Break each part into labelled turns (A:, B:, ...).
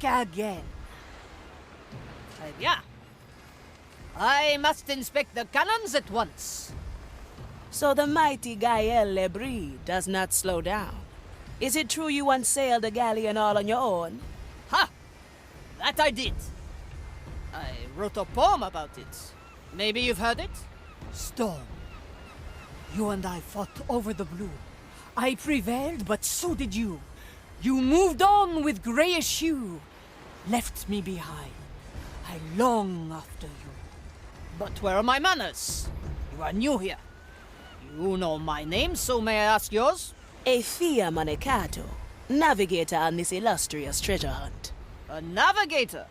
A: awake again. Yeah. I must inspect the cannons at once.
B: So the mighty Gaëlle breed does not slow down. Is it true you once sailed a galleon all on your own?
A: Ha! That I did. I wrote a poem about it. Maybe you've heard it? Storm. You and I fought over the blue. I prevailed, but so did you. You moved on with grayish hue, left me behind. I long after you. But where are my manners? You are new here. You know my name, so may I ask yours?
B: Efia Monecato, navigator on this illustrious treasure hunt.
A: A navigator?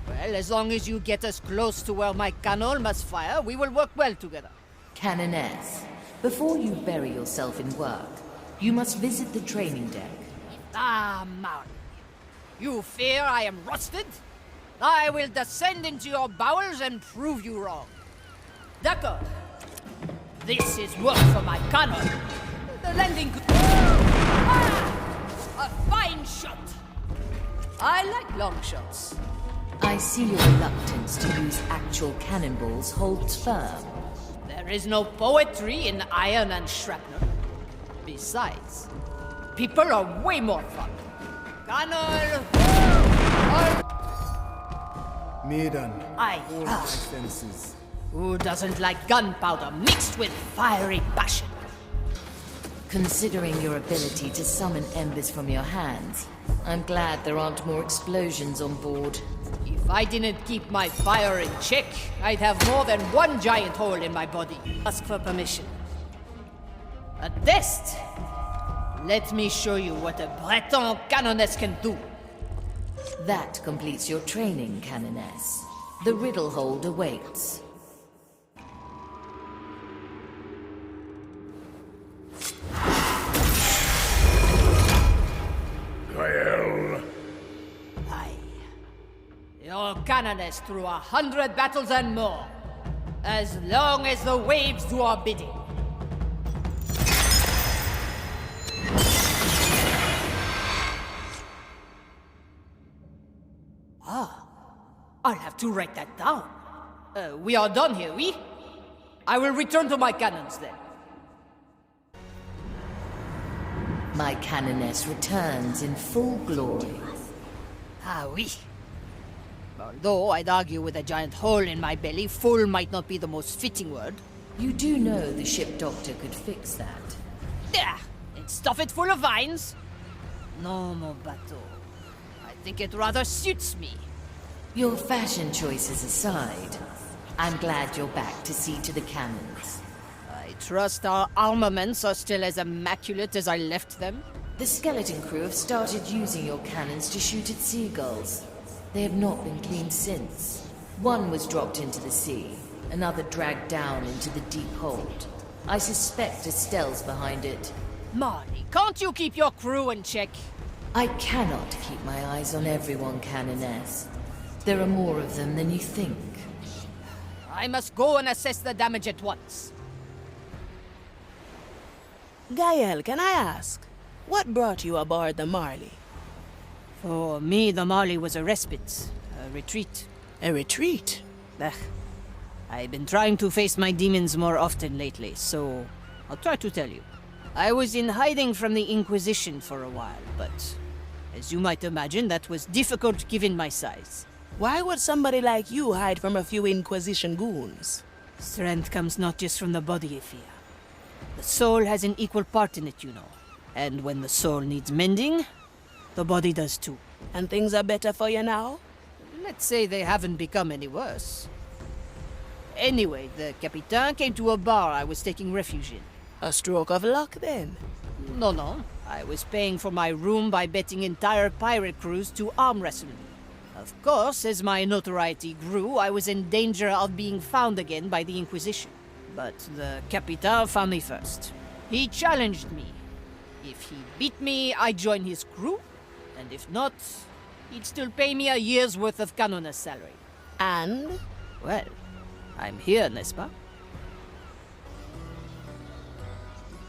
A: Well, as long as you get us close to where my cannon must fire, we will work well together.
C: Cannoness, before you bury yourself in work, you must visit the training deck.
A: Ah, man. You fear I am rusted? I will descend into your bowels and prove you wrong. D'accord. This is work for my cannon. The landing could... Ah! A fine shot. I like long shots.
C: I see your reluctance to use actual cannonballs holds firm.
A: There is no poetry in iron and shrapnel. Besides, people are way more fun. Cannon!
D: Maiden,
A: Aye.
D: all my senses.
A: Who doesn't like gunpowder mixed with fiery passion?
C: Considering your ability to summon embers from your hands, I'm glad there aren't more explosions on board.
A: If I didn't keep my fire in check, I'd have more than one giant hole in my body. Ask for permission. A test! Let me show you what a Breton Cannoness can do.
C: That completes your training, Cannoness. The riddle hold awaits.
E: Gaëlle.
A: Aye. Your Cannoness through 100 battles and more. As long as the waves do our bidding. I'll have to write that down. We are done here, oui? I will return to my cannons then.
C: My Cannoness returns in full glory.
A: Ah, oui. Although I'd argue with a giant hole in my belly, full might not be the most fitting word.
C: You do know the ship doctor could fix that.
A: Yeah, and stuff it full of vines. No, mon bateau. I think it rather suits me.
C: Your fashion choices aside, I'm glad you're back to see to the cannons.
A: I trust our armaments are still as immaculate as I left them.
C: The skeleton crew have started using your cannons to shoot at seagulls. They have not been cleaned since. One was dropped into the sea, another dragged down into the deep hold. I suspect Estelle's behind it.
A: Marley, can't you keep your crew in check?
C: I cannot keep my eyes on everyone, Cannoness. There are more of them than you think.
A: I must go and assess the damage at once.
B: Gaëlle, can I ask, what brought you aboard the Marley?
A: For me, the Marley was a respite, a retreat.
B: A retreat?
A: Ugh. I've been trying to face my demons more often lately, so I'll try to tell you. I was in hiding from the Inquisition for a while, but as you might imagine, that was difficult given my size.
B: Why would somebody like you hide from a few Inquisition goons?
A: Strength comes not just from the body, Efia. The soul has an equal part in it, you know. And when the soul needs mending, the body does too.
B: And things are better for you now?
A: Let's say they haven't become any worse. Anyway, the Capitaine came to a bar I was taking refuge in.
B: A stroke of luck, then?
A: No. I was paying for my room by betting entire pirate crews to arm wrestle me. Of course, as my notoriety grew, I was in danger of being found again by the Inquisition. But the Capitaine found me first. He challenged me. If he beat me, I'd join his crew. And if not, he'd still pay me a year's worth of Cannoness salary.
B: And?
A: Well, I'm here, n'est-ce pas?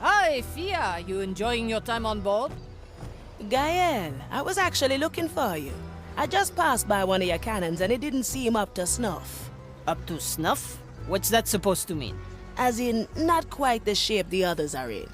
A: Hi, Fia. You enjoying your time on board?
B: Gaëlle, I was actually looking for you. I just passed by one of your cannons and it didn't seem up to snuff.
A: Up to snuff? What's that supposed to mean?
B: As in, not quite the shape the others are in.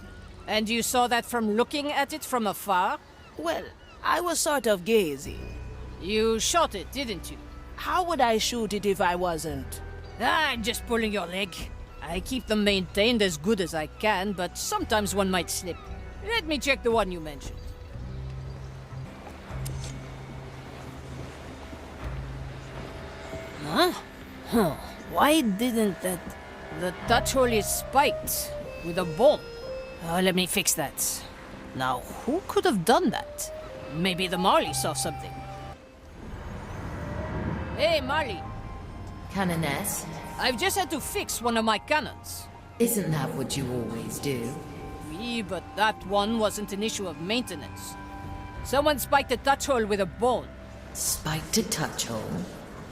A: And you saw that from looking at it from afar?
B: Well, I was sort of gazing.
A: You shot it, didn't you?
B: How would I shoot it if I wasn't?
A: I'm just pulling your leg. I keep them maintained as good as I can, but sometimes one might slip. Let me check the one you mentioned. Huh? Huh. Why didn't that... The touch hole is spiked with a bone. Oh, let me fix that. Now, who could have done that? Maybe the Marley saw something. Hey, Marley.
C: Cannoness,
A: I've just had to fix one of my cannons.
C: isn't that what you always do?
A: Oui, but that one wasn't an issue of maintenance. Someone spiked a touch hole with a bone.
C: Spiked a touch hole?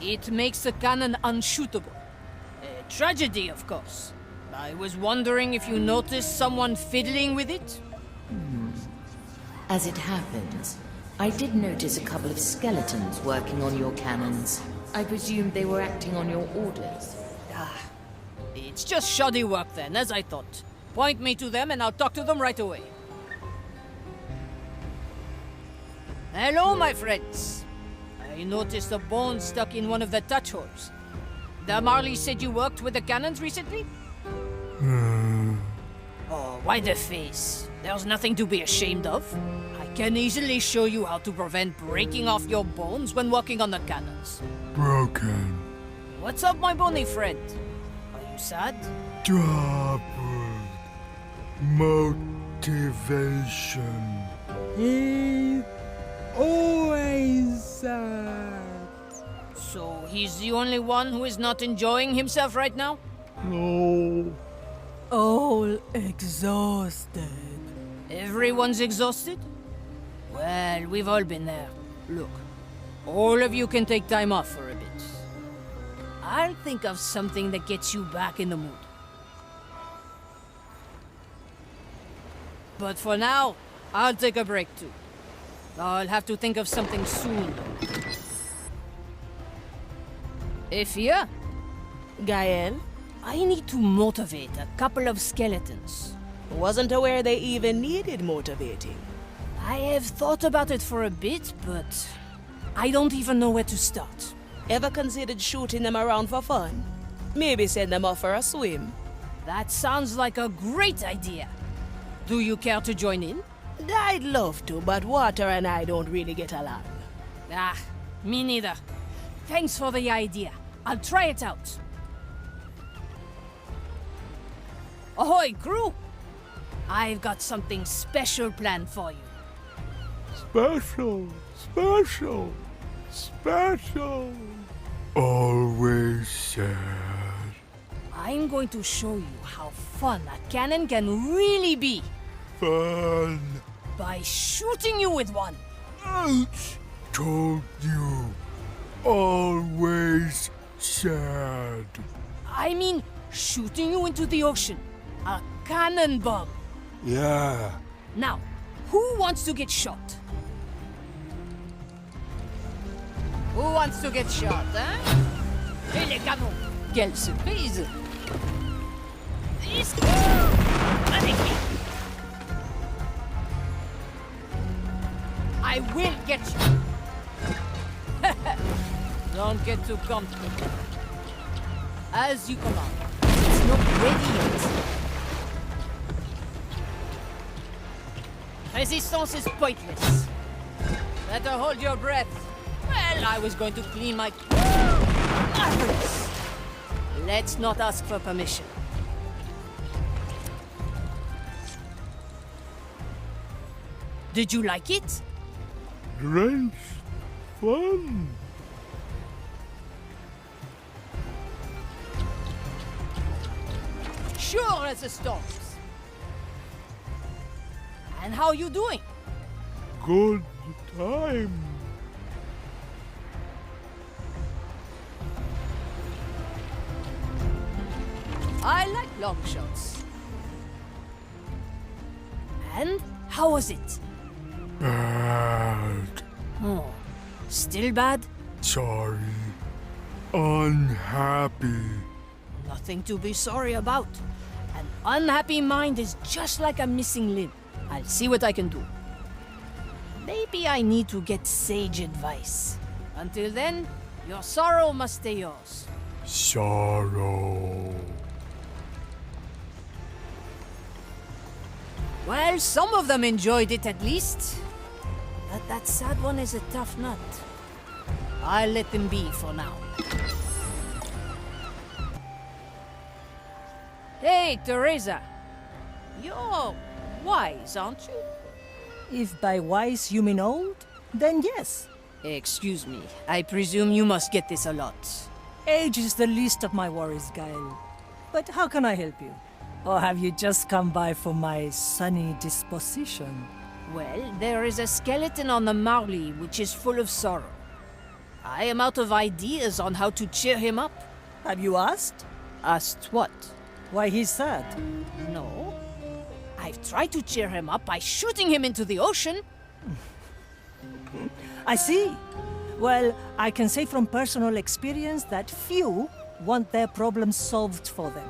A: It makes the cannon unshootable. A tragedy, of course. I was wondering if you noticed someone fiddling with it?
C: As it happens, I did notice a couple of skeletons working on your cannons. I presumed they were acting on your orders.
A: It's just shoddy work then, as I thought. Point me to them and I'll talk to them right away. Hello, my friends. I noticed a bone stuck in one of the touch holes. The Marley said you worked with the cannons recently? Oh, why the face? There's nothing to be ashamed of. I can easily show you how to prevent breaking off your bones when working on the cannons.
D: Broken.
A: What's up, my bony friend? Are you sad?
D: Troubled. Motivation.
E: He's always sad.
A: So he's the only one who is not enjoying himself right now?
D: No.
E: All exhausted.
A: Everyone's exhausted? Well, we've all been there. Look, all of you can take time off for a bit. I'll think of something that gets you back in the mood. But for now, I'll take a break too. I'll have to think of something soon. Ifia,
B: Gaëlle?
A: I need to motivate a couple of skeletons.
B: Wasn't aware they even needed motivating.
A: I have thought about it for a bit, but I don't even know where to start.
B: Ever considered shooting them around for fun? Maybe send them off for a swim?
A: That sounds like a great idea. Do you care to join in?
B: I'd love to, but Water and I don't really get along.
A: Ah, me neither. Thanks for the idea. I'll try it out. Ahoy, crew! I've got something special planned for you.
D: Special. Special. Special. Always sad.
A: I'm going to show you how fun a cannon can really be
D: Fun.
A: by shooting you with one.
D: Ouch. Told you. Always sad.
A: I mean, shooting you into the ocean. A cannonball.
D: Yeah.
A: Now, who wants to get shot? Who wants to get shot, hein? Et les canons! Quelle surprise! Magnifique! I will get you! Don't get too comfortable. As you command. It's not ready yet. Resistance is pointless. Better hold your breath. Well, I was going to clean my... Marvelous! Let's not ask for permission. Did you like it?
D: Great. Fun.
A: Sure as the storms. And how you doing?
D: Good time.
A: I like long shots. And how was it?
D: Bad.
A: Oh, Still bad?
D: Sorry. Unhappy.
A: Nothing to be sorry about. An unhappy mind is just like a missing limb. I'll see what I can do. Maybe I need to get sage advice. Until then, your sorrow must stay yours.
D: Sorrow.
A: Well, some of them enjoyed it at least. But that sad one is a tough nut. I'll let them be for now. Hey, Teresa. You're wise, aren't you?
E: If by wise you mean old, then yes.
A: Excuse me. I presume you must get this a lot.
E: Age is the least of my worries, Gaëlle. But how can I help you? Or have you just come by for my sunny disposition?
A: Well, there is a skeleton on the Marley which is full of sorrow. I am out of ideas on how to cheer him up.
E: Have you asked?
A: Asked what?
E: Why he's sad?
A: No. I've tried to cheer him up by shooting him into the ocean.
E: I see. Well, I can say from personal experience that few want their problems solved for them.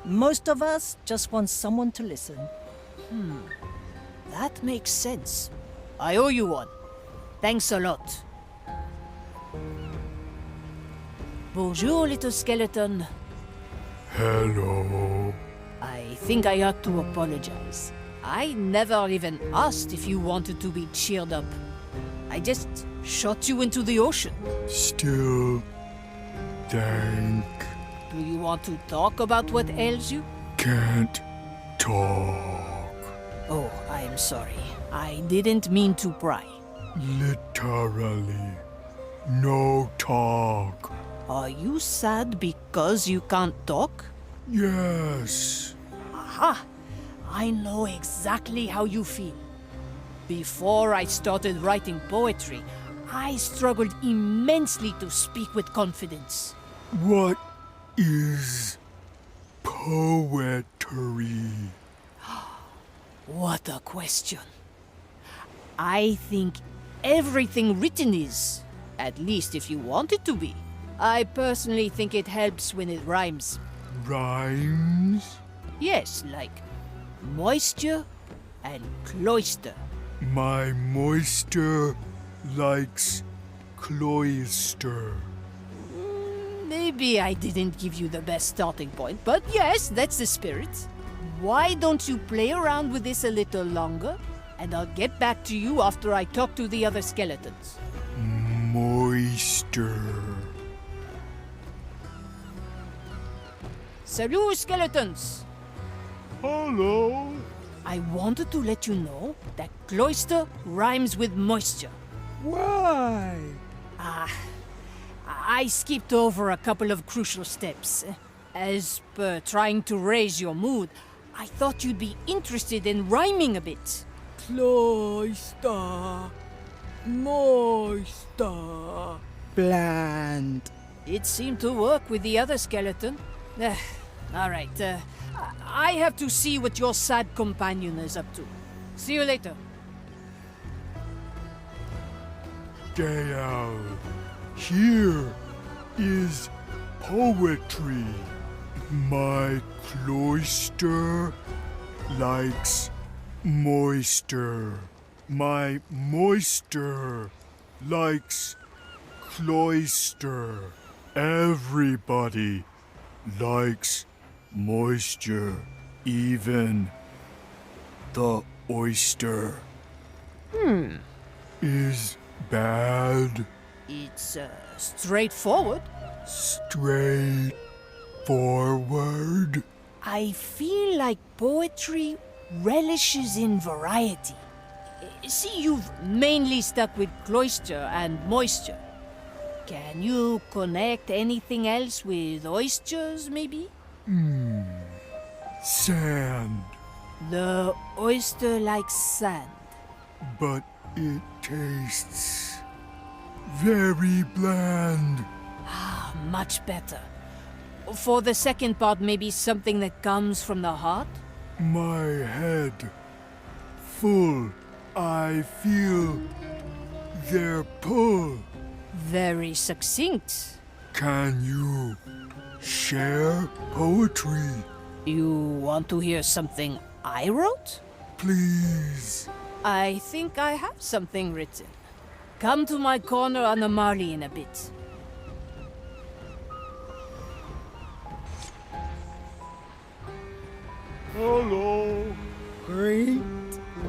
E: Most of us just want someone to listen.
A: That makes sense. I owe you one. Thanks a lot. Bonjour, little skeleton.
D: Hello.
A: I think I ought to apologize. I never even asked if you wanted to be cheered up. I just shot you into the ocean.
D: Still thank.
A: Do you want to talk about what ails you?
D: Can't talk.
A: Oh, I'm sorry. I didn't mean to pry.
D: Literally. No talk.
A: Are you sad because you can't talk?
D: Yes.
A: Aha! I know exactly how you feel. Before I started writing poetry, I struggled immensely to speak with confidence.
D: What is poetry?
A: What a question. I think everything written is, at least if you want it to be. I personally think it helps when it rhymes.
D: Rhymes?
A: Yes, like moisture and cloister.
D: My moisture likes cloister.
A: Maybe I didn't give you the best starting point, but yes, that's the spirit. Why don't you play around with this a little longer, and I'll get back to you after I talk to the other skeletons.
D: Moisture.
A: Salut, skeletons!
D: Hello.
A: I wanted to let you know that cloister rhymes with moisture.
E: Why?
A: I skipped over a couple of crucial steps. As per trying to raise your mood, I thought you'd be interested in rhyming a bit.
E: Cloister. Moister. Bland.
A: It seemed to work with the other skeleton. All right, I have to see what your sad companion is up to. See you later.
D: Gaëlle, here is poetry. My cloister likes moisture. My moisture likes cloister. Everybody likes moisture, even the oyster. Is bad.
A: It's straightforward.
D: Straightforward.
A: I feel like poetry relishes in variety. See, you've mainly stuck with cloister and moisture. Can you connect anything else with oysters, maybe?
D: Sand.
A: The oyster likes sand.
D: But it tastes very bland.
A: Much better. For the second part, maybe something that comes from the heart?
D: My head full. I feel their pull.
A: Very succinct.
D: Can you share poetry?
A: You want to hear something I wrote?
D: Please.
A: I think I have something written. Come to my corner on the Marley in a bit.
D: Hello.
A: Great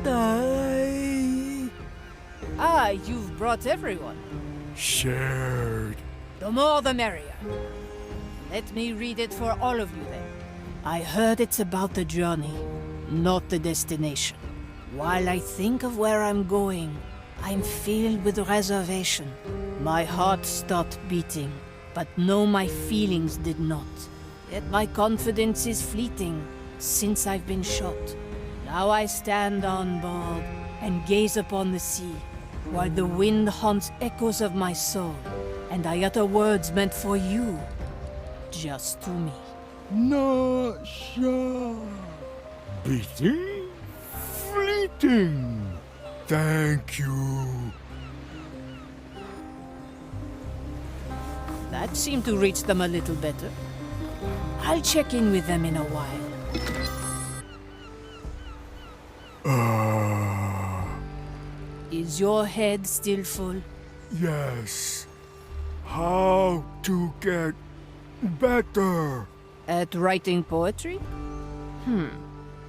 A: day. Ah, you've brought everyone.
D: Shared.
A: The more the merrier. Let me read it for all of you then. I heard it's about the journey, not the destination. While I think of where I'm going, I'm filled with reservation. My heart stopped beating, but no, my feelings did not. Yet my confidence is fleeting since I've been shot. Now I stand on board and gaze upon the sea, while the wind haunts echoes of my soul, and I utter words meant for you, just to me.
D: Not sure. Beating? Fleeting. Thank you.
A: That seemed to reach them a little better. I'll check in with them in a while. Is your head still full?
D: Yes. How to get better?
A: At writing poetry?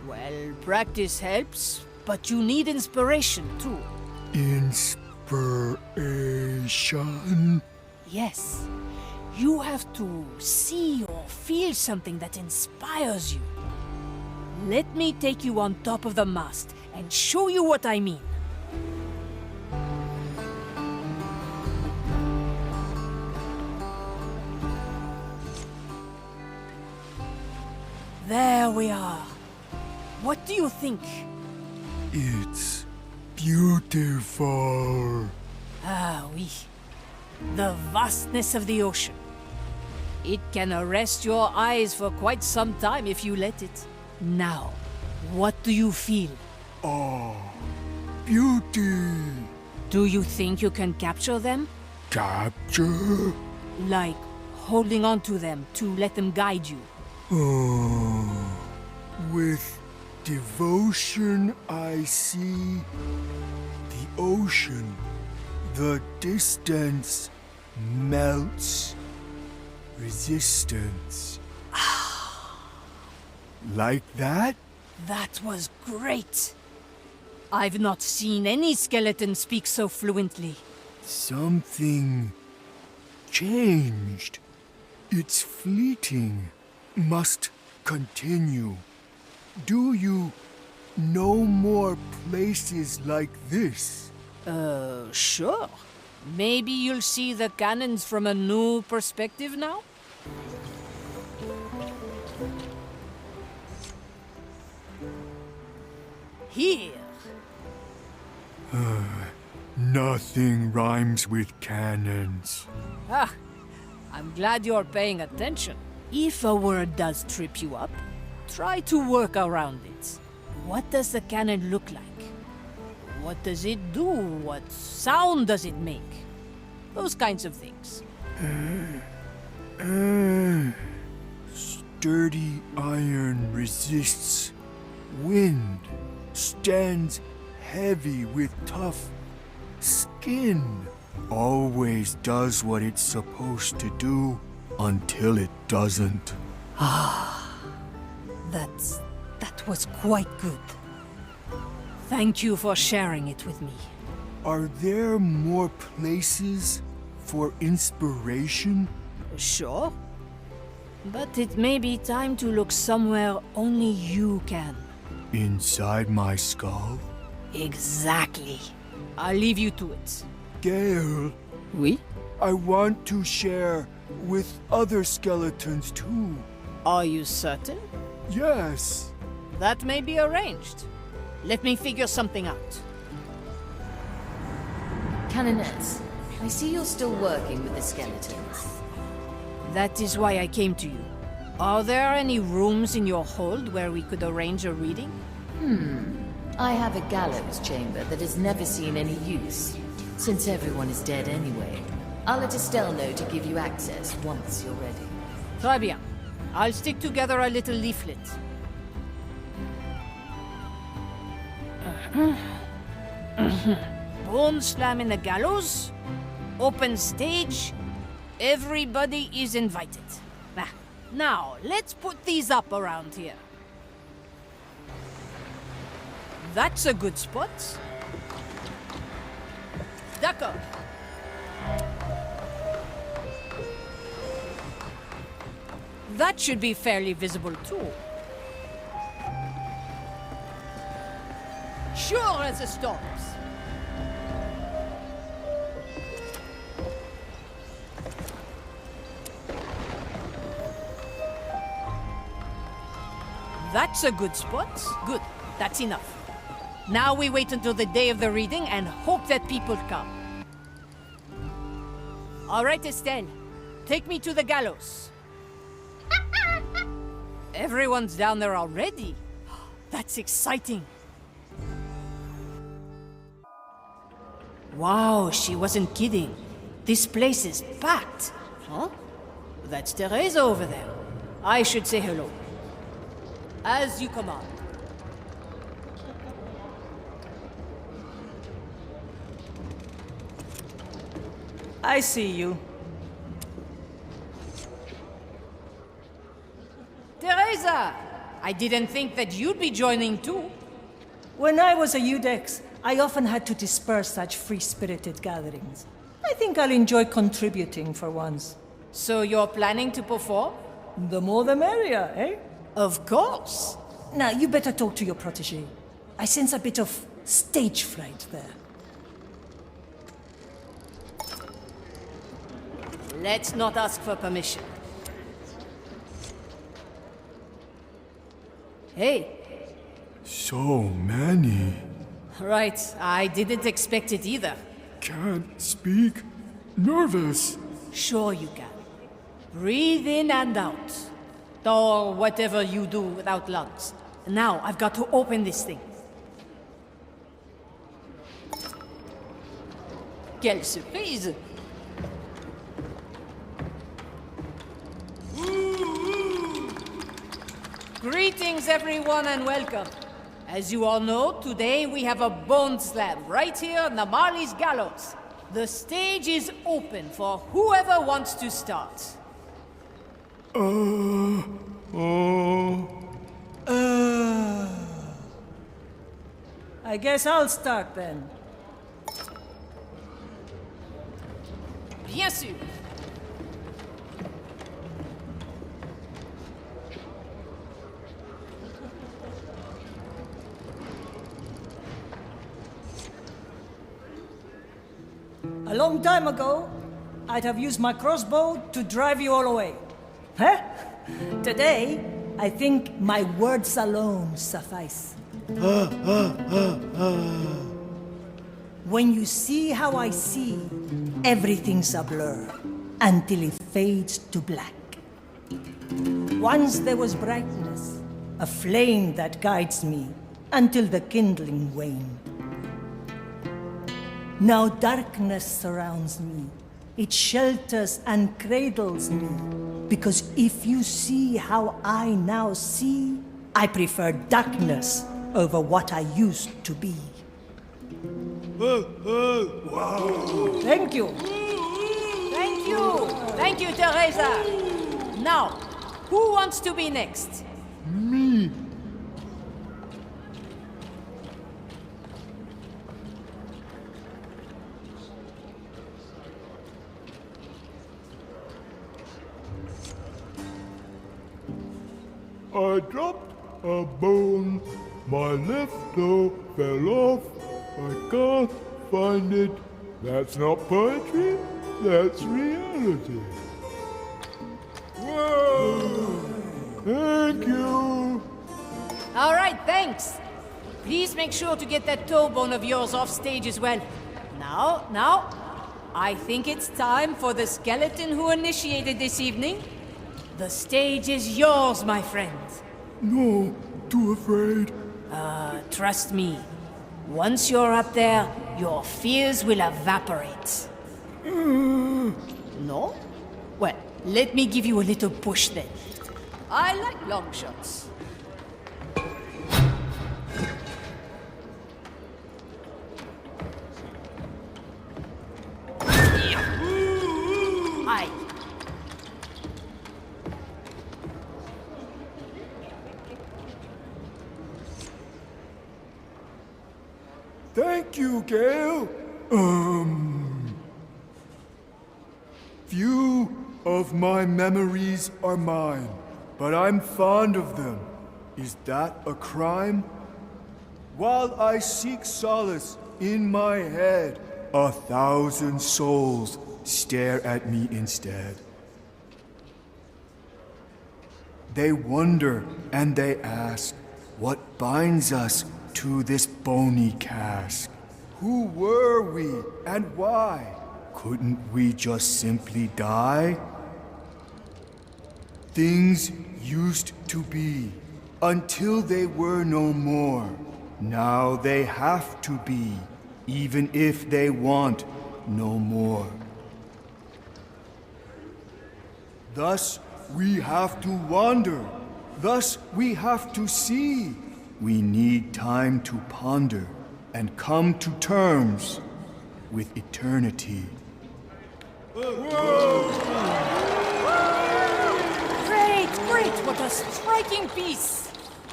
A: Well, practice helps, but you need inspiration too.
D: Inspiration?
A: Yes. You have to see or feel something that inspires you. Let me take you on top of the mast and show you what I mean. There we are. What do you think?
D: It's beautiful.
A: Ah, oui. The vastness of the ocean. It can arrest your eyes for quite some time if you let it. Now, what do you feel?
D: Oh, beauty.
A: Do you think you can capture them?
D: Capture?
A: Like holding on to them to let them guide you?
D: Oh, with devotion I see the ocean. The distance melts resistance. Like that?
A: That was great. I've not seen any skeleton speak so fluently.
D: Something changed. It's fleeting. Must continue. Do you know more places like this?
A: Sure. Maybe you'll see the cannons from a new perspective now? Here.
D: Nothing rhymes with cannons.
A: Ah, I'm glad you're paying attention. If a word does trip you up, try to work around it. What does the cannon look like? What does it do? What sound does it make? Those kinds of things.
D: Sturdy iron resists wind, stands heavy with tough skin. Always does what it's supposed to do until it doesn't.
A: That was quite good. Thank you for sharing it with me.
D: Are there more places for inspiration?
A: Sure. But it may be time to look somewhere only you can.
D: Inside my skull?
A: Exactly. I'll leave you to it.
D: Gaëlle,
A: Oui?
D: I want to share with other skeletons too.
A: Are you certain?
D: Yes.
A: That may be arranged. Let me figure something out.
C: Cannoness, I see you're still working with the skeletons.
A: That is why I came to you. Are there any rooms in your hold where we could arrange a reading?
C: I have a gallows chamber that has never seen any use, since everyone is dead anyway. I'll let Estelle know to give you access once you're ready.
A: Très bien. I'll stick together a little leaflet. Bone slam in the gallows. Open stage. Everybody is invited. Now, let's put these up around here. That's a good spot. D'accord. That should be fairly visible too. Sure as the storms. That's a good spot. Good. That's enough. Now we wait until the day of the reading and hope that people come. All right, Estelle. Take me to the gallows. Everyone's down there already. That's exciting. Wow, she wasn't kidding. This place is packed. Huh? That's Teresa over there. I should say hello. As you command.
E: I see you.
A: Teresa! I didn't think that you'd be joining too.
E: When I was a Udex, I often had to disperse such free-spirited gatherings. I think I'll enjoy contributing for once.
A: So you're planning to perform?
E: The more the merrier, eh?
A: Of course.
E: Now, you better talk to your protégé. I sense a bit of stage fright there.
A: Let's not ask for permission. Hey.
D: So many.
A: Right, I didn't expect it either.
D: Can't speak. Nervous.
A: Sure you can. Breathe in and out. Or whatever you do without lungs. Now, I've got to open this thing. Quelle surprise! Greetings, everyone, and welcome. As you all know, today we have a bone slam right here on the Marley's Gallows. The stage is open for whoever wants to start.
E: I guess I'll start then.
A: Bien sûr.
E: A long time ago, I'd have used my crossbow to drive you all away. Huh? Today, I think my words alone suffice. When you see how I see, everything's a blur, until it fades to black. Once there was brightness, a flame that guides me, until the kindling waned. Now darkness surrounds me. It shelters and cradles me. Because if you see how I now see, I prefer darkness over what I used to be.
D: Wow.
E: Thank you.
A: Thank you. Thank you, Teresa. Now, who wants to be next?
D: Me. I dropped a bone. My left toe fell off. I can't find it. That's not poetry. That's reality. Whoa! Thank you.
A: All right, thanks. Please make sure to get that toe bone of yours off stage as well. Now, I think it's time for the skeleton who initiated this evening. The stage is yours, my friend.
D: No, too afraid.
A: Trust me. Once you're up there, your fears will evaporate. No? Well, let me give you a little push then. I like long shots. Aye.
D: Thank you, Gaëlle. Few of my memories are mine, but I'm fond of them. Is that a crime? While I seek solace in my head, 1,000 souls stare at me instead. They wonder and they ask, what binds us to this bony cask? Who were we and why? Couldn't we just simply die? Things used to be until they were no more. Now they have to be, even if they want no more. Thus we have to wander. Thus we have to see. We need time to ponder and come to terms with eternity.
A: Great, great! What a striking piece!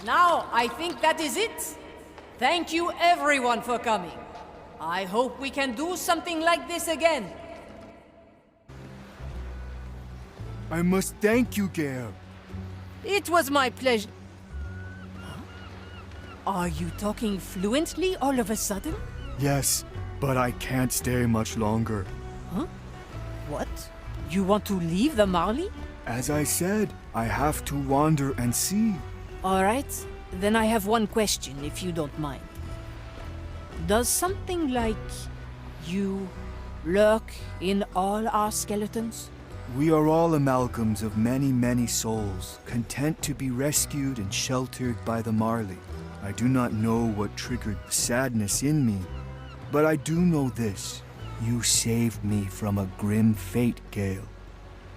A: Now, I think that is it. Thank you everyone for coming. I hope we can do something like this again.
D: I must thank you, Gaëlle.
A: It was my pleasure. Are you talking fluently all of a sudden?
D: Yes, but I can't stay much longer.
A: Huh? What? You want to leave the Marley?
D: As I said, I have to wander and see.
A: All right, then I have one question, if you don't mind. Does something like you lurk in all our skeletons?
D: We are all amalgams of many, many souls, content to be rescued and sheltered by the Marley. I do not know what triggered the sadness in me, but I do know this. You saved me from a grim fate, Gaëlle,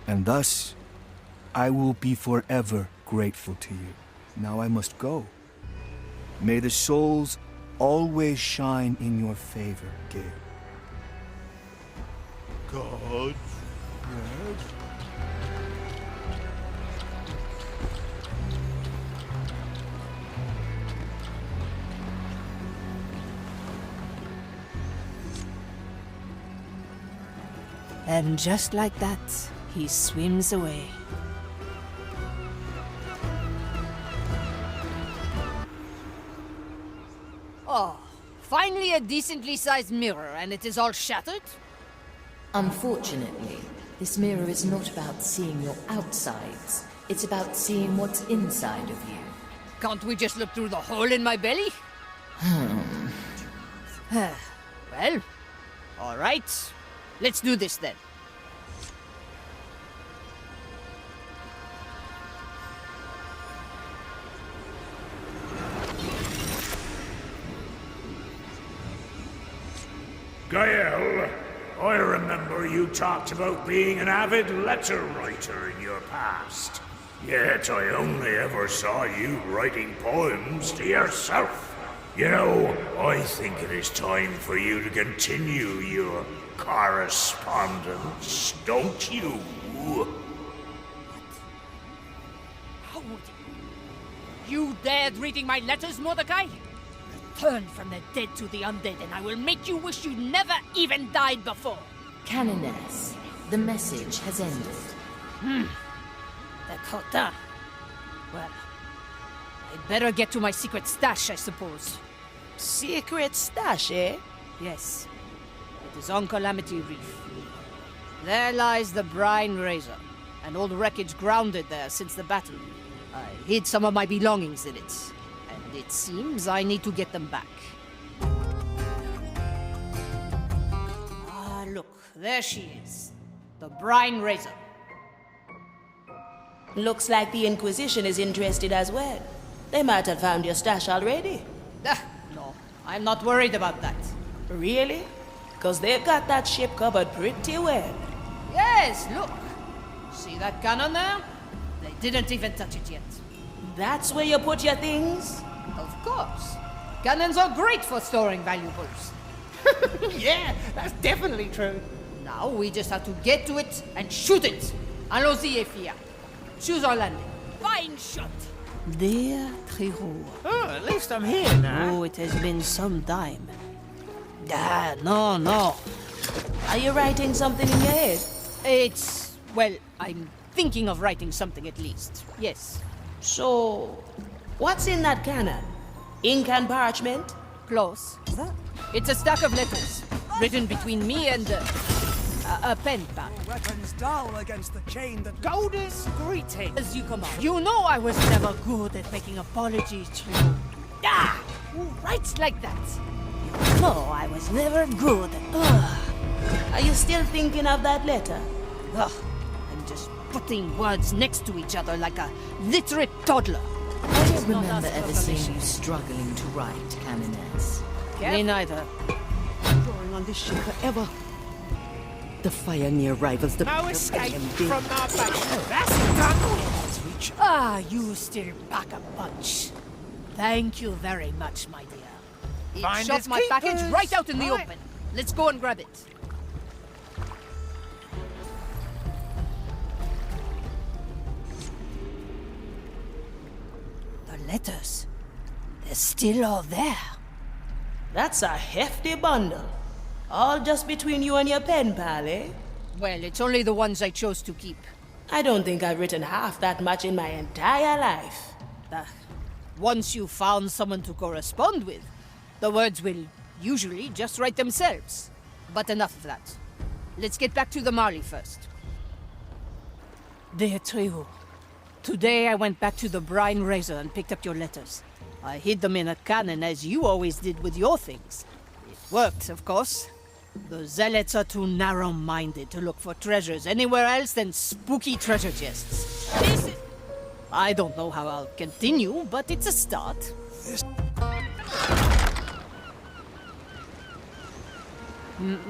D: and thus I will be forever grateful to you. Now I must go. May the souls always shine in your favor, Gaëlle. God, yes.
A: And just like that, he swims away. Oh, finally a decently sized mirror, and it is all shattered?
C: Unfortunately, this mirror is not about seeing your outsides. It's about seeing what's inside of you.
A: Can't we just look through the hole in my belly? Well, all right. Let's do this then.
F: Gaëlle, I remember you talked about being an avid letter writer in your past. Yet I only ever saw you writing poems to yourself. You know, I think it is time for you to continue your correspondence, don't you?
A: How would you dared reading my letters, Mordecai? Return from the dead to the undead, and I will make you wish you'd never even died before.
C: Cannoness, the message has ended.
A: That hot, Well, I'd better get to my secret stash, I suppose.
B: Secret stash, eh?
A: Yes, it is on Calamity Reef. There lies the brine razor, and old wreckage grounded there since the battle. I hid some of my belongings in it, and it seems I need to get them back. Ah, look, there she is. The brine razor.
B: Looks like the Inquisition is interested as well. They might have found your stash already.
A: No, I'm not worried about that.
B: Really? Because they've got that ship covered pretty well.
A: Yes, look. See that cannon there? They didn't even touch it yet.
B: That's where you put your things?
A: Of course. Cannons are great for storing valuables.
G: Yeah, that's definitely true.
A: Now we just have to get to it and shoot it. Allons-y, Ephia. Choose our landing.
B: Fine shot. Dear Triro.
G: Oh, at least I'm here now.
B: Oh, it has been some time.
A: No.
B: Are you writing something in your head?
A: It's... well, I'm thinking of writing something at least. Yes.
B: So, what's in that cannon? Ink and parchment?
A: Close. It's a stack of letters, written between me and a pen pal.
H: Weapons dull against the chain that
G: Goldest greeting.
A: As you command. You know I was never good at making apologies to you. Who writes like that?
B: No, I was never good. Ugh. Are you still thinking of that letter?
A: Ugh, I'm just putting words next to each other like a literate toddler.
C: I don't remember ever seeing you struggling to write, Cannoness.
A: Me neither.
H: drawing on this ship forever. The fire near rivals the
G: No escape
H: Gambit.
G: from our base. That's done.
A: Ah, you still pack a punch. Thank you very much, my dear. It
G: Finders
A: shot my package
G: keepers.
A: right out in the
G: Right.
A: open. Let's go and grab it. The letters. They're still all there.
B: That's a hefty bundle. All just between you and your pen pal, eh?
A: Well, it's only the ones I chose to keep.
B: I don't think I've written half that much in my entire life.
A: Once you've found someone to correspond with, the words will usually just write themselves. But enough of that. Let's get back to the Marley first. Dear Trio, today I went back to the Brine Razor and picked up your letters. I hid them in a cannon as you always did with your things. It worked, of course. The Zealots are too narrow-minded to look for treasures anywhere else than spooky treasure chests. I don't know how I'll continue, but it's a start.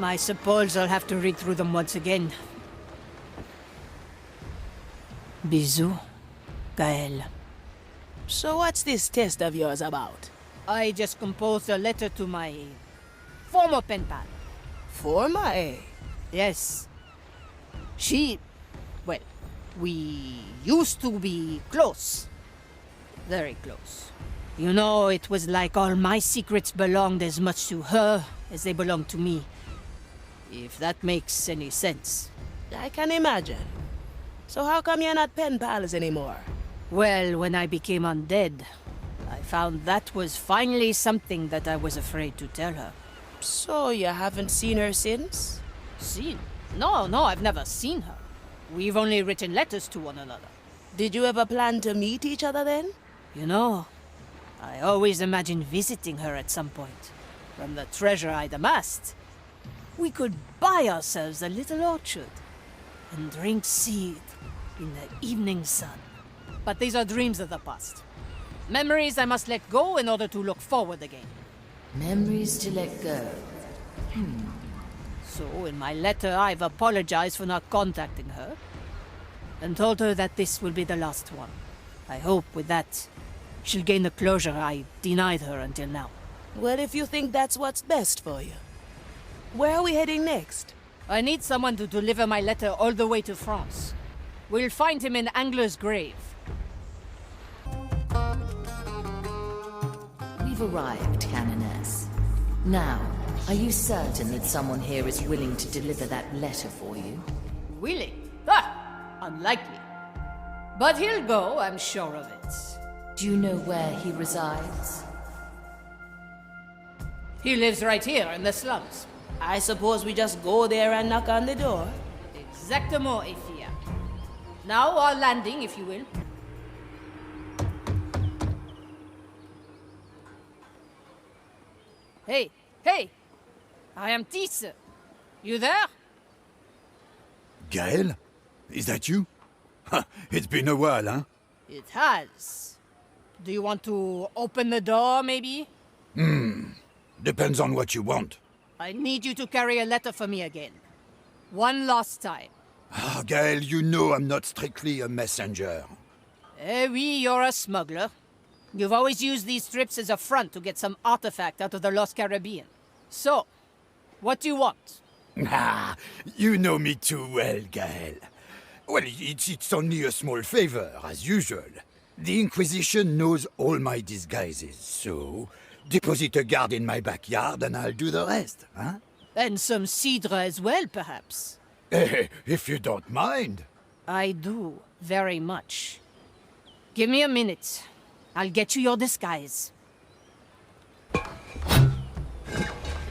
A: I suppose I'll have to read through them once again. Bisous, Gaëlle.
B: So what's this test of yours about?
A: I just composed a letter to my former pen pal.
B: Former, eh?
A: Yes. She... well, we used to be close. Very close. You know, it was like all my secrets belonged as much to her as they belonged to me. If that makes any sense.
B: I can imagine. So how come you're not pen pals anymore?
A: Well, when I became undead, I found that was finally something that I was afraid to tell her.
B: So you haven't seen her since?
A: Seen? No, I've never seen her. We've only written letters to one another.
B: Did you ever plan to meet each other then?
A: You know, I always imagined visiting her at some point. From the treasure I'd amassed, we could buy ourselves a little orchard and drink seed in the evening sun. But these are dreams of the past. Memories I must let go in order to look forward again.
C: Memories to let go.
A: So, in my letter, I've apologized for not contacting her and told her that this will be the last one. I hope with that, she'll gain the closure I denied her until now.
B: Well, if you think that's what's best for you. Where are we heading next?
A: I need someone to deliver my letter all the way to France. We'll find him in Angler's grave.
C: We've arrived, Cannoness. Now, are you certain that someone here is willing to deliver that letter for you?
A: Willing? Unlikely. But he'll go, I'm sure of it.
C: Do you know where he resides?
A: He lives right here in the slums.
B: I suppose we just go there and knock on the door.
A: Exactement, Ephia. Now our landing, if you will. Hey! I am Tisse. You there?
I: Gaëlle? Is that you? It's been a while, huh?
A: It has. Do you want to open the door, maybe?
I: Depends on what you want.
A: I need you to carry a letter for me again. One last time.
I: Ah, Gaëlle, you know I'm not strictly a messenger.
A: Eh oui, you're a smuggler. You've always used these trips as a front to get some artifact out of the Lost Caribbean. So, what do you want?
I: Ah, you know me too well, Gaëlle. Well, it's only a small favor, as usual. The Inquisition knows all my disguises, so deposit a guard in my backyard and I'll do the rest, huh?
A: And some cidre as well, perhaps.
I: If you don't mind.
A: I do, very much. Give me a minute. I'll get you your disguise.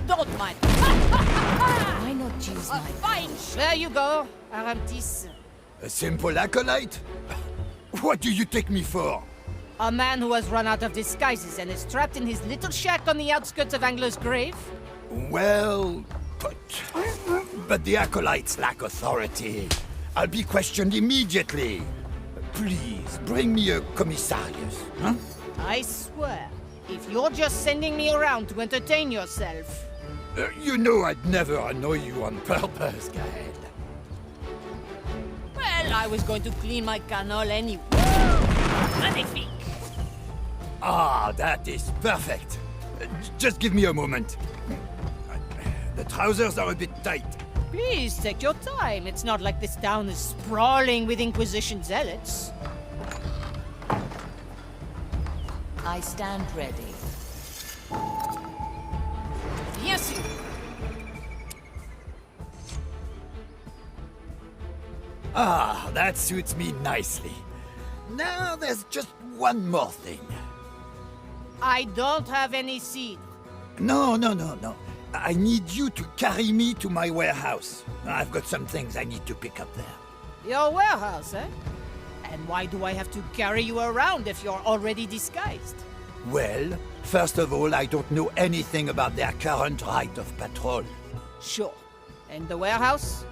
A: Don't mind.
C: Why not use my...
A: Fine! There you go, Aramtis.
I: A simple acolyte? What do you take me for?
A: A man who has run out of disguises and is trapped in his little shack on the outskirts of Angler's Grave?
I: Well, but the acolytes lack authority. I'll be questioned immediately. Please, bring me a commissarius, huh?
A: I swear, if you're just sending me around to entertain yourself...
I: You know I'd never annoy you on purpose, Gaëlle.
A: Well, I was going to clean my cannol anyway. Magnifique!
I: Ah, that is perfect. Just give me a moment. The trousers are a bit tight.
A: Please, take your time. It's not like this town is sprawling with Inquisition zealots.
C: I stand ready.
A: Bien sûr.
I: Ah, that suits me nicely. Now there's just one more thing.
A: I don't have any seed.
I: No. I need you to carry me to my warehouse. I've got some things I need to pick up there.
A: Your warehouse, eh? And why do I have to carry you around if you're already disguised?
I: Well, first of all, I don't know anything about their current right of patrol.
A: Sure. And the warehouse?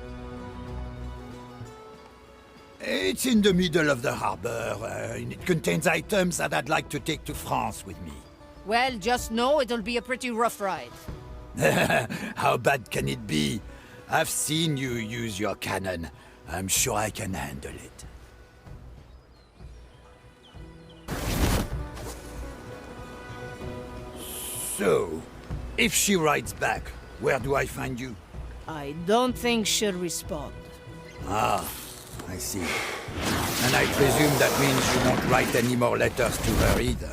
I: It's in the middle of the harbor. It contains items that I'd like to take to France with me.
A: Well, just know it'll be a pretty rough ride.
I: How bad can it be? I've seen you use your cannon. I'm sure I can handle it. So, if she rides back, where do I find you?
A: I don't think she'll respond.
I: Ah, I see. And I presume that means you won't write any more letters to her either.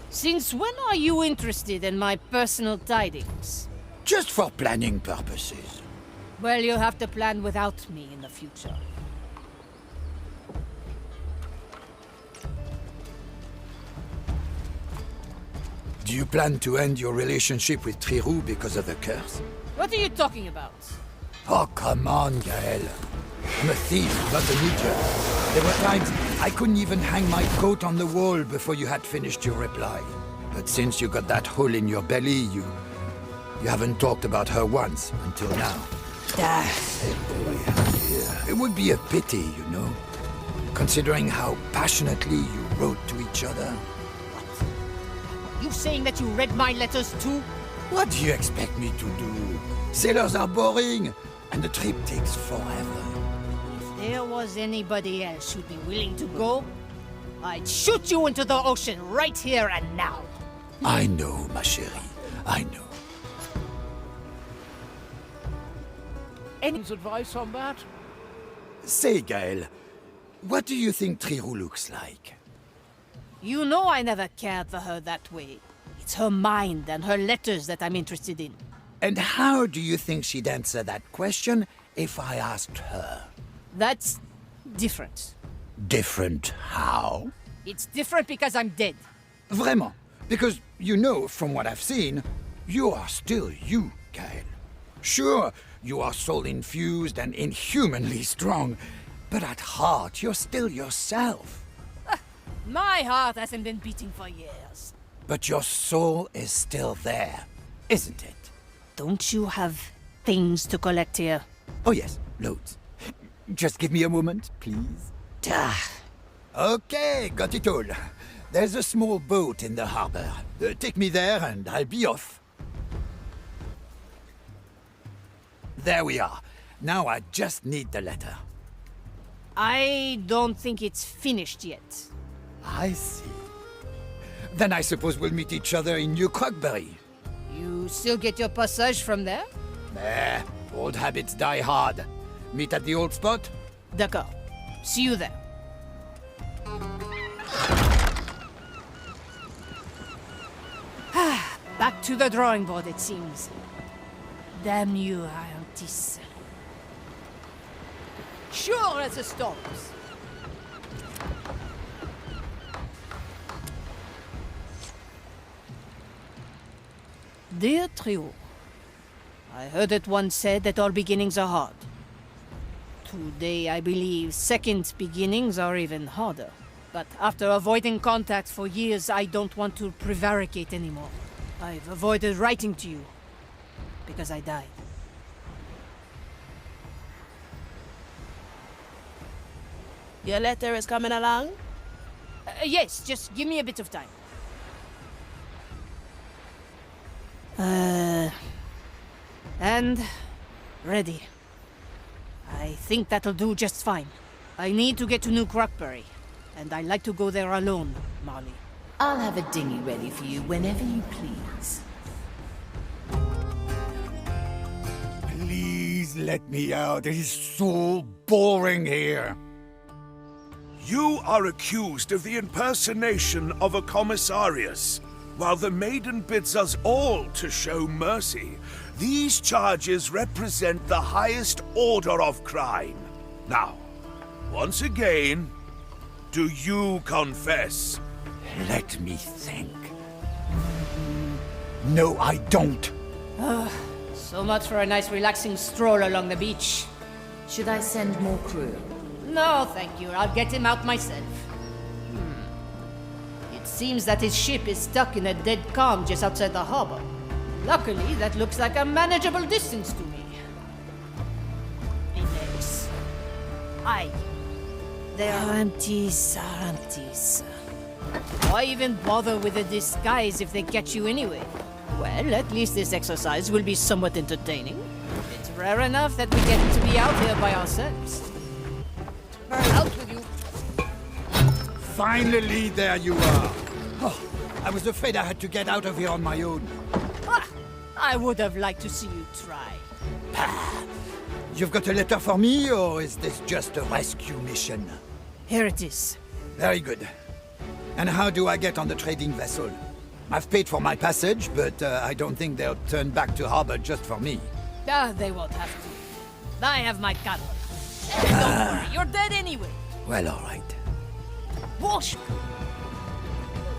A: Since when are you interested in my personal tidings?
I: Just for planning purposes.
A: Well, you'll have to plan without me in the future.
I: Do you plan to end your relationship with Trirou because of the curse?
A: What are you talking about?
I: Oh, come on, Gaëlle. I'm a thief, not an idiot. There were times I couldn't even hang my coat on the wall before you had finished your reply. But since you got that hole in your belly, you haven't talked about her once until now. It would be a pity, you know, considering how passionately you wrote to each other.
A: You saying that you read my letters too?
I: What do you expect me to do? Sailors are boring, and the trip takes forever.
A: If there was anybody else who'd be willing to go, I'd shoot you into the ocean right here and now.
I: I know, ma chérie. I know.
G: Any advice on that?
I: Say, Gaëlle, what do you think Trirou looks like?
A: You know I never cared for her that way. It's her mind and her letters that I'm interested in.
I: And how do you think she'd answer that question if I asked her?
A: That's different.
I: Different how?
A: It's different because I'm dead.
I: Vraiment? Because, you know, from what I've seen, you are still you, Gaëlle. Sure, you are soul-infused and inhumanly strong, but at heart, you're still yourself.
A: My heart hasn't been beating for years.
I: But your soul is still there, isn't it?
A: Don't you have things to collect here?
I: Oh yes, loads. Just give me a moment, please. Okay, got it all. There's a small boat in the harbor. Take me there and I'll be off. There we are. Now I just need the letter.
A: I don't think it's finished yet.
I: I see. Then I suppose we'll meet each other in New Crockberry.
A: You still get your passage from there?
I: Nah, old habits die hard. Meet at the old spot?
A: D'accord. See you there. Back to the drawing board, it seems. Damn you, Iantis. Sure as the storms. Dear Trio, I heard it once said that all beginnings are hard. Today, I believe second beginnings are even harder. But after avoiding contact for years, I don't want to prevaricate anymore. I've avoided writing to you, because I died.
B: Your letter is coming along?
A: Yes, just give me a bit of time. And ready. I think that'll do just fine. I need to get to New Crockberry, and I'd like to go there alone, Marley.
C: I'll have a dinghy ready for you whenever you please.
I: Please let me out. It is so boring here.
F: You are accused of the impersonation of a commissarius. While the maiden bids us all to show mercy, these charges represent the highest order of crime. Now, once again, do you confess?
I: Let me think. No, I don't.
A: So much for a nice relaxing stroll along the beach.
C: Should I send more crew?
A: No, thank you. I'll get him out myself. It seems that his ship is stuck in a dead calm just outside the harbor. Luckily, that looks like a manageable distance to me. Inés. Aye. They are empties. Why even bother with a disguise if they catch you anyway? Well, at least this exercise will be somewhat entertaining. It's rare enough that we get to be out here by ourselves. Out with you.
I: Finally, there you are. Oh, I was afraid I had to get out of here on my own.
A: Ah, I would have liked to see you try.
I: You've got a letter for me, or is this just a rescue mission?
A: Here it is.
I: Very good. And how do I get on the trading vessel? I've paid for my passage, but I don't think they'll turn back to harbor just for me.
A: They won't have to. I have my gun. Don't worry, you're dead anyway.
I: Well, all right.
A: Bullshit.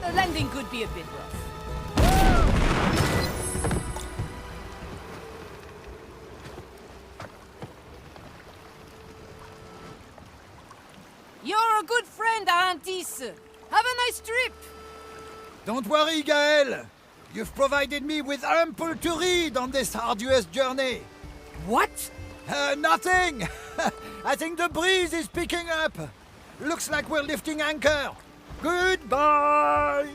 A: The landing could be a bit rough. You're a good friend, Arantis. Have a nice trip.
I: Don't worry, Gaëlle. You've provided me with ample to read on this arduous journey.
A: What?
I: Nothing. I think the breeze is picking up. Looks like we're lifting anchor. Goodbye.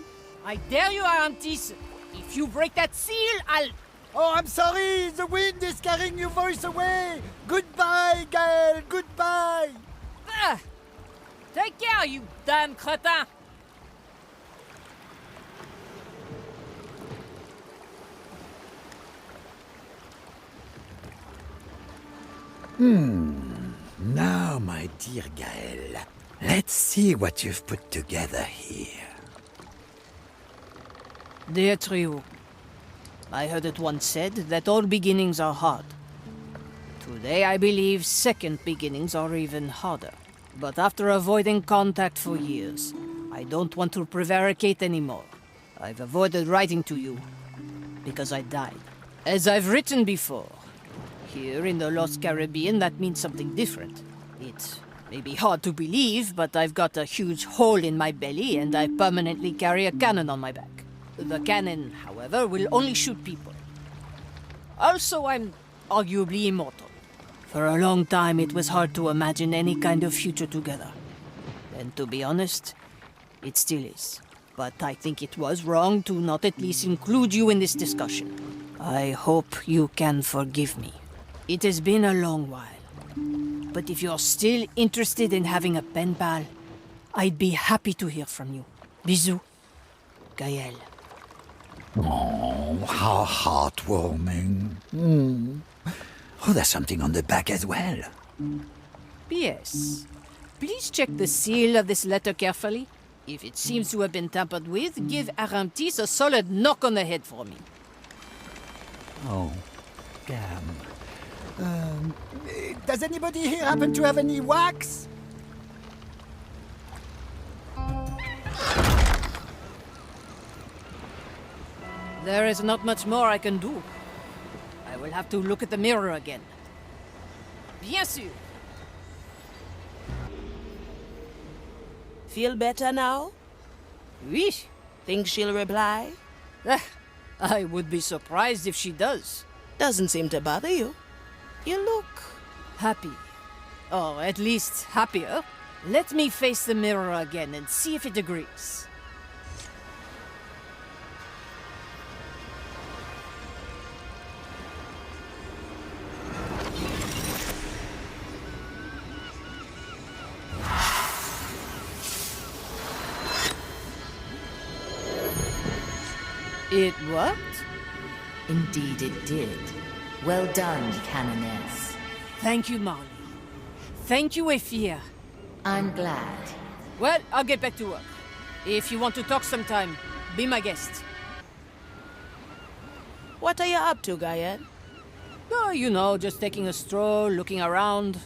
A: I dare you, Arantis. If you break that seal, I'll...
I: Oh, I'm sorry. The wind is carrying your voice away. Goodbye, Gaëlle. Goodbye.
A: Ah! Take care, you damn cretin.
I: Now, my dear Gaëlle, let's see what you've put together here.
A: Dear Trio, I heard it once said that all beginnings are hard. Today I believe second beginnings are even harder. But after avoiding contact for years, I don't want to prevaricate anymore. I've avoided writing to you, because I died. As I've written before, here in the Lost Caribbean that means something different. It may be hard to believe, but I've got a huge hole in my belly and I permanently carry a cannon on my back. The cannon, however, will only shoot people. Also, I'm arguably immortal. For a long time, it was hard to imagine any kind of future together. And to be honest, it still is. But I think it was wrong to not at least include you in this discussion. I hope you can forgive me. It has been a long while. But if you're still interested in having a pen pal, I'd be happy to hear from you. Bisous, Gaëlle.
I: Oh, how heartwarming. Oh, there's something on the back as well.
A: P.S. Please check the seal of this letter carefully. If it seems to have been tampered with, give Arantis a solid knock on the head for me.
I: Oh, damn. Does anybody here happen to have any wax?
A: There is not much more I can do. I will have to look at the mirror again. Bien sûr.
B: Feel better now?
A: Oui.
B: Think she'll reply?
A: I would be surprised if she does.
B: Doesn't seem to bother you. You look...
A: Happy. Or at least happier. Let me face the mirror again and see if it agrees. It worked?
C: Indeed it did. Well done, Cannoness.
A: Thank you, Marley. Thank you, Ephia.
C: I'm glad.
A: Well, I'll get back to work. If you want to talk sometime, be my guest.
B: What are you up to, Gaëlle?
A: Oh, you know, just taking a stroll, looking around.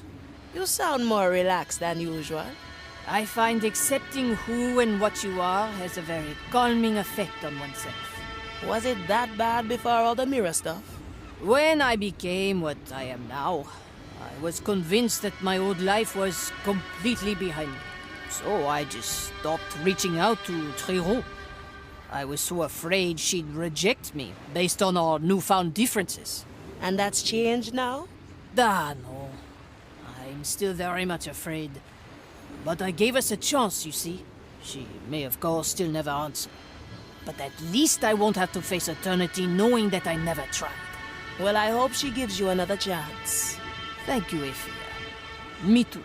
B: You sound more relaxed than usual.
A: I find accepting who and what you are has a very calming effect on oneself.
B: Was it that bad before all the mirror stuff?
A: When I became what I am now, I was convinced that my old life was completely behind me. So I just stopped reaching out to Triro. I was so afraid she'd reject me based on our newfound differences.
B: And that's changed now?
A: Ah, no. I'm still very much afraid. But I gave us a chance, you see. She may, of course, still never answer. But at least I won't have to face eternity knowing that I never tried.
B: Well, I hope she gives you another chance.
A: Thank you, Ephia. Me too.